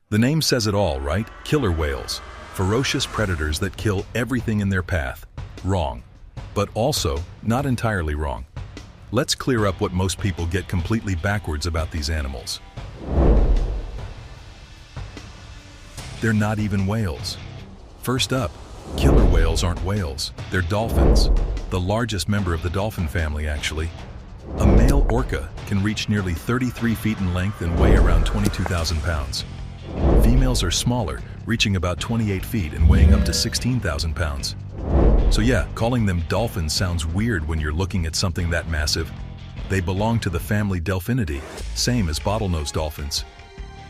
The name says it all, right? Killer whales. Ferocious predators that kill everything in their path. Wrong. But also, not entirely wrong. Let's clear up what most people get completely backwards about these animals. They're not even whales. First up, killer whales aren't whales, they're dolphins. The largest member of the dolphin family, actually. A male orca can reach nearly 33 feet in length and weigh around 22,000 pounds. Females are smaller, reaching about 28 feet and weighing up to 16,000 pounds. So yeah, calling them dolphins sounds weird when you're looking at something that massive. They belong to the family Delphinidae, same as bottlenose dolphins.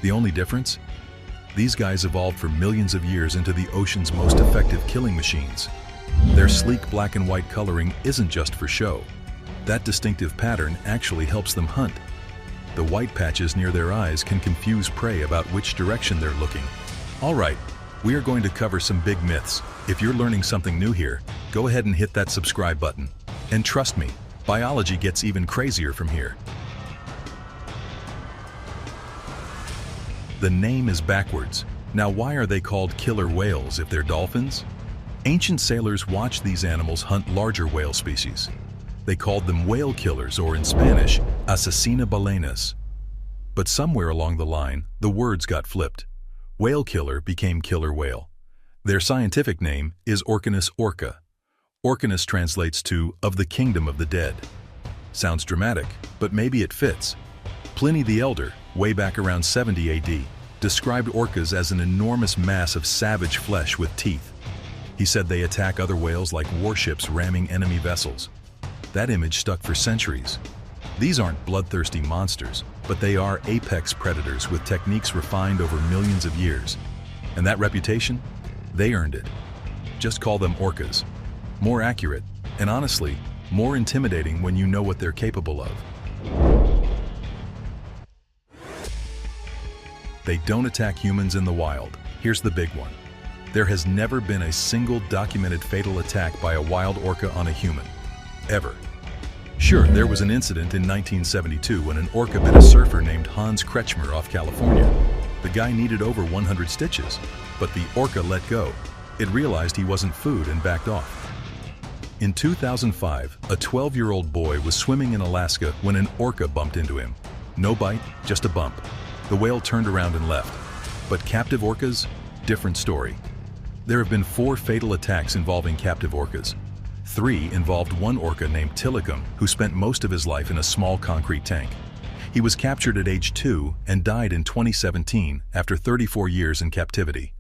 The only difference? These guys evolved for millions of years into the ocean's most effective killing machines. Their sleek black and white coloring isn't just for show. That distinctive pattern actually helps them hunt. The white patches near their eyes can confuse prey about which direction they're looking. All right, we are going to cover some big myths. If you're learning something new here, go ahead and hit that subscribe button. And trust me, biology gets even crazier from here. The name is backwards. Now why are they called killer whales if they're dolphins? Ancient sailors watched these animals hunt larger whale species. They called them whale killers, or in Spanish, asesina balenas. But somewhere along the line, the words got flipped. Whale killer became killer whale. Their scientific name is Orcanus orca. Orcanus translates to of the kingdom of the dead. Sounds dramatic, but maybe it fits. Pliny the Elder, way back around 70 AD, described orcas as an enormous mass of savage flesh with teeth. He said they attack other whales like warships ramming enemy vessels. That image stuck for centuries. These aren't bloodthirsty monsters, but they are apex predators with techniques refined over millions of years. And that reputation? They earned it. Just call them orcas. More accurate, and honestly, more intimidating when you know what they're capable of. They don't attack humans in the wild. Here's the big one. There has never been a single documented fatal attack by a wild orca on a human. Ever. Sure, there was an incident in 1972 when an orca bit a surfer named Hans Kretschmer off California. The guy needed over 100 stitches, but the orca let go. It realized he wasn't food and backed off. In 2005, a 12-year-old boy was swimming in Alaska when an orca bumped into him. No bite, just a bump. The whale turned around and left. But captive orcas? Different story. There have been 4 fatal attacks involving captive orcas. 3 involved one orca named Tilikum, who spent most of his life in a small concrete tank. He was captured at age 2 and died in 2017 after 34 years in captivity.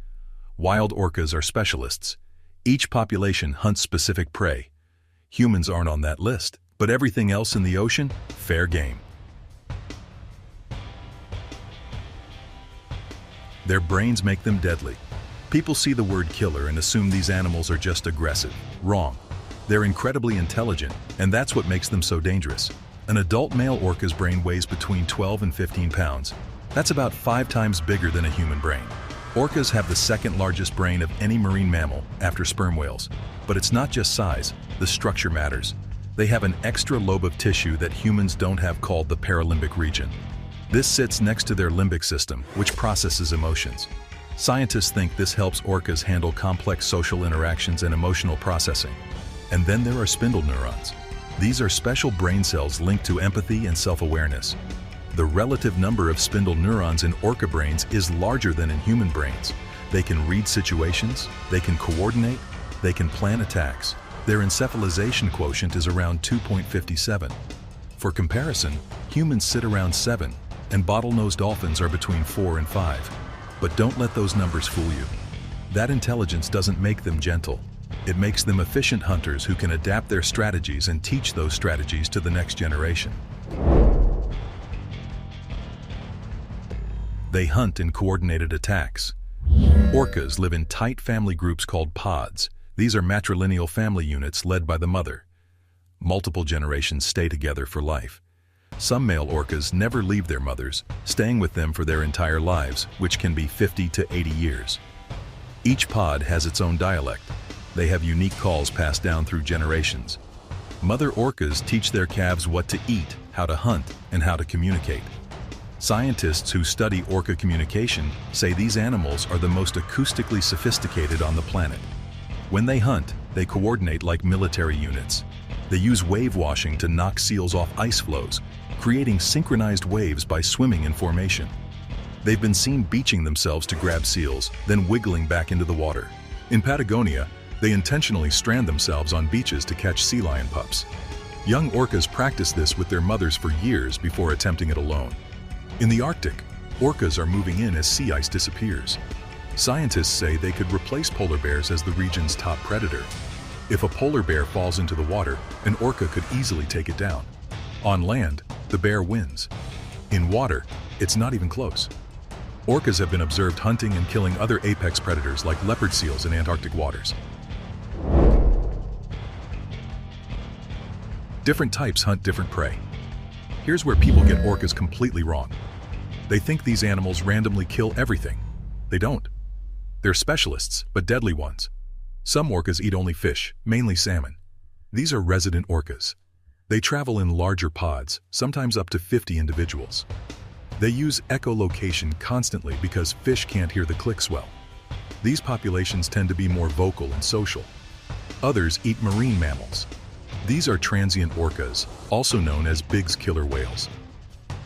Wild orcas are specialists. Each population hunts specific prey. Humans aren't on that list, but everything else in the ocean, fair game. Their brains make them deadly. People see the word killer and assume these animals are just aggressive. Wrong. They're incredibly intelligent, and that's what makes them so dangerous. An adult male orca's brain weighs between 12 and 15 pounds. That's about 5 times bigger than a human brain. Orcas have the second largest brain of any marine mammal, after sperm whales. But it's not just size, the structure matters. They have an extra lobe of tissue that humans don't have called the paralimbic region. This sits next to their limbic system, which processes emotions. Scientists think this helps orcas handle complex social interactions and emotional processing. And then there are spindle neurons. These are special brain cells linked to empathy and self-awareness. The relative number of spindle neurons in orca brains is larger than in human brains. They can read situations, they can coordinate, they can plan attacks. Their encephalization quotient is around 2.57. For comparison, humans sit around 7, and bottlenose dolphins are between 4 and 5. But don't let those numbers fool you. That intelligence doesn't make them gentle. It makes them efficient hunters who can adapt their strategies and teach those strategies to the next generation. They hunt in coordinated attacks. Orcas live in tight family groups called pods. These are matrilineal family units led by the mother. Multiple generations stay together for life. Some male orcas never leave their mothers, staying with them for their entire lives, which can be 50 to 80 years. Each pod has its own dialect. They have unique calls passed down through generations. Mother orcas teach their calves what to eat, how to hunt, and how to communicate. Scientists who study orca communication say these animals are the most acoustically sophisticated on the planet. When they hunt, they coordinate like military units. They use wave washing to knock seals off ice floes, creating synchronized waves by swimming in formation. They've been seen beaching themselves to grab seals, then wiggling back into the water. In Patagonia, they intentionally strand themselves on beaches to catch sea lion pups. Young orcas practice this with their mothers for years before attempting it alone. In the Arctic, orcas are moving in as sea ice disappears. Scientists say they could replace polar bears as the region's top predator. If a polar bear falls into the water, an orca could easily take it down. On land, the bear wins. In water, it's not even close. Orcas have been observed hunting and killing other apex predators like leopard seals in Antarctic waters. Different types hunt different prey. Here's where people get orcas completely wrong. They think these animals randomly kill everything. They don't. They're specialists, but deadly ones. Some orcas eat only fish, mainly salmon. These are resident orcas. They travel in larger pods, sometimes up to 50 individuals. They use echolocation constantly because fish can't hear the clicks well. These populations tend to be more vocal and social. Others eat marine mammals. These are transient orcas, also known as Big's killer whales.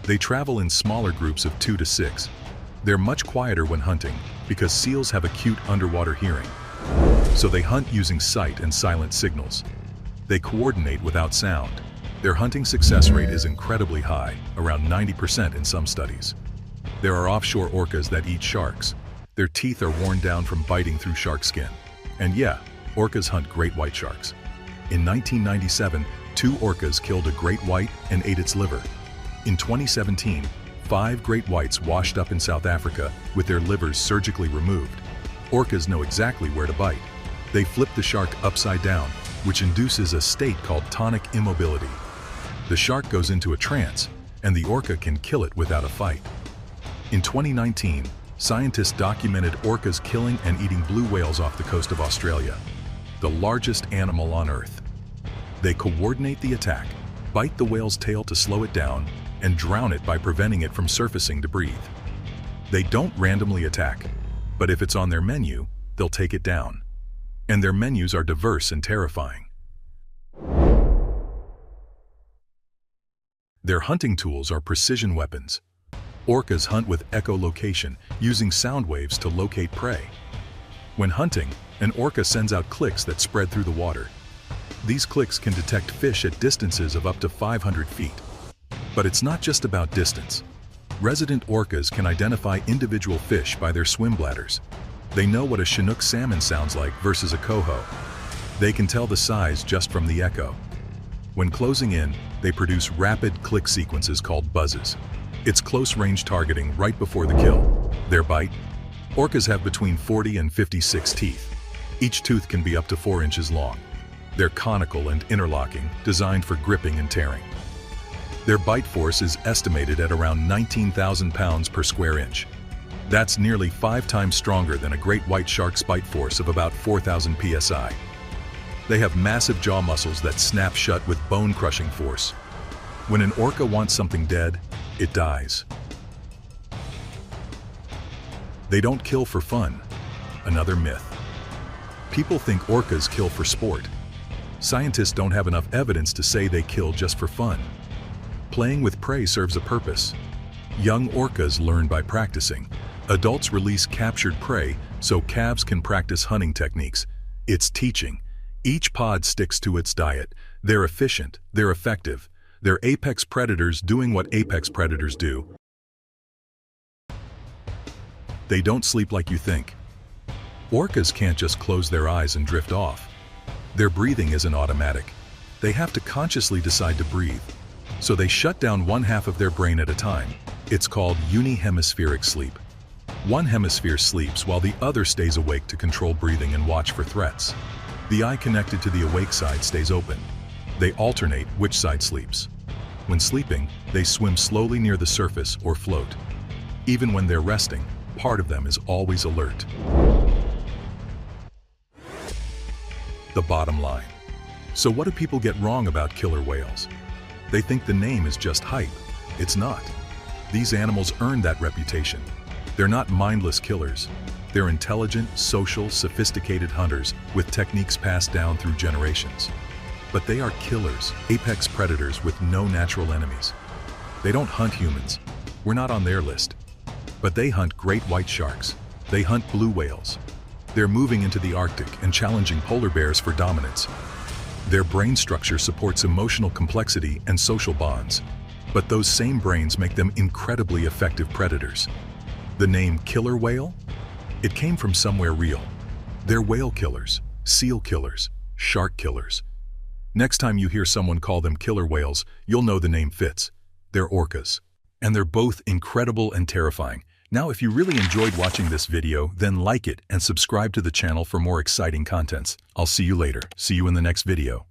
They travel in smaller groups of 2 to 6. They're much quieter when hunting because seals have acute underwater hearing. So they hunt using sight and silent signals. They coordinate without sound. Their hunting success rate is incredibly high, around 90% in some studies. There are offshore orcas that eat sharks. Their teeth are worn down from biting through shark skin. And yeah, orcas hunt great white sharks. In 1997, 2 orcas killed a great white and ate its liver. In 2017, 5 great whites washed up in South Africa with their livers surgically removed. Orcas know exactly where to bite. They flip the shark upside down, which induces a state called tonic immobility. The shark goes into a trance, and the orca can kill it without a fight. In 2019, scientists documented orcas killing and eating blue whales off the coast of Australia, the largest animal on Earth. They coordinate the attack, bite the whale's tail to slow it down, and drown it by preventing it from surfacing to breathe. They don't randomly attack, but if it's on their menu, they'll take it down. And their menus are diverse and terrifying. Their hunting tools are precision weapons. Orcas hunt with echolocation, using sound waves to locate prey. When hunting, an orca sends out clicks that spread through the water. These clicks can detect fish at distances of up to 500 feet. But it's not just about distance. Resident orcas can identify individual fish by their swim bladders. They know what a Chinook salmon sounds like versus a coho. They can tell the size just from the echo. When closing in, they produce rapid click sequences called buzzes. It's close-range targeting right before the kill. Their bite? Orcas have between 40 and 56 teeth. Each tooth can be up to 4 inches long. They're conical and interlocking, designed for gripping and tearing. Their bite force is estimated at around 19,000 pounds per square inch. That's nearly 5 times stronger than a great white shark's bite force of about 4,000 psi. They have massive jaw muscles that snap shut with bone-crushing force. When an orca wants something dead, it dies. They don't kill for fun. Another myth. People think orcas kill for sport. Scientists don't have enough evidence to say they kill just for fun. Playing with prey serves a purpose. Young orcas learn by practicing. Adults release captured prey so calves can practice hunting techniques. It's teaching. Each pod sticks to its diet. They're efficient, they're effective. They're apex predators doing what apex predators do. They don't sleep like you think. Orcas can't just close their eyes and drift off. Their breathing isn't automatic. They have to consciously decide to breathe. So they shut down one half of their brain at a time. It's called unihemispheric sleep. One hemisphere sleeps while the other stays awake to control breathing and watch for threats. The eye connected to the awake side stays open. They alternate which side sleeps. When sleeping, they swim slowly near the surface or float. Even when they're resting, part of them is always alert. The bottom line. So what do people get wrong about killer whales? They think the name is just hype. It's not. These animals earned that reputation. They're not mindless killers. They're intelligent, social, sophisticated hunters with techniques passed down through generations. But they are killers, apex predators with no natural enemies. They don't hunt humans. We're not on their list. But they hunt great white sharks. They hunt blue whales. They're moving into the Arctic and challenging polar bears for dominance. Their brain structure supports emotional complexity and social bonds. But those same brains make them incredibly effective predators. The name killer whale? It came from somewhere real. They're whale killers, seal killers, shark killers. Next time you hear someone call them killer whales, you'll know the name fits. They're orcas. And they're both incredible and terrifying. Now, if you really enjoyed watching this video, then like it and subscribe to the channel for more exciting contents. I'll see you later. See you in the next video.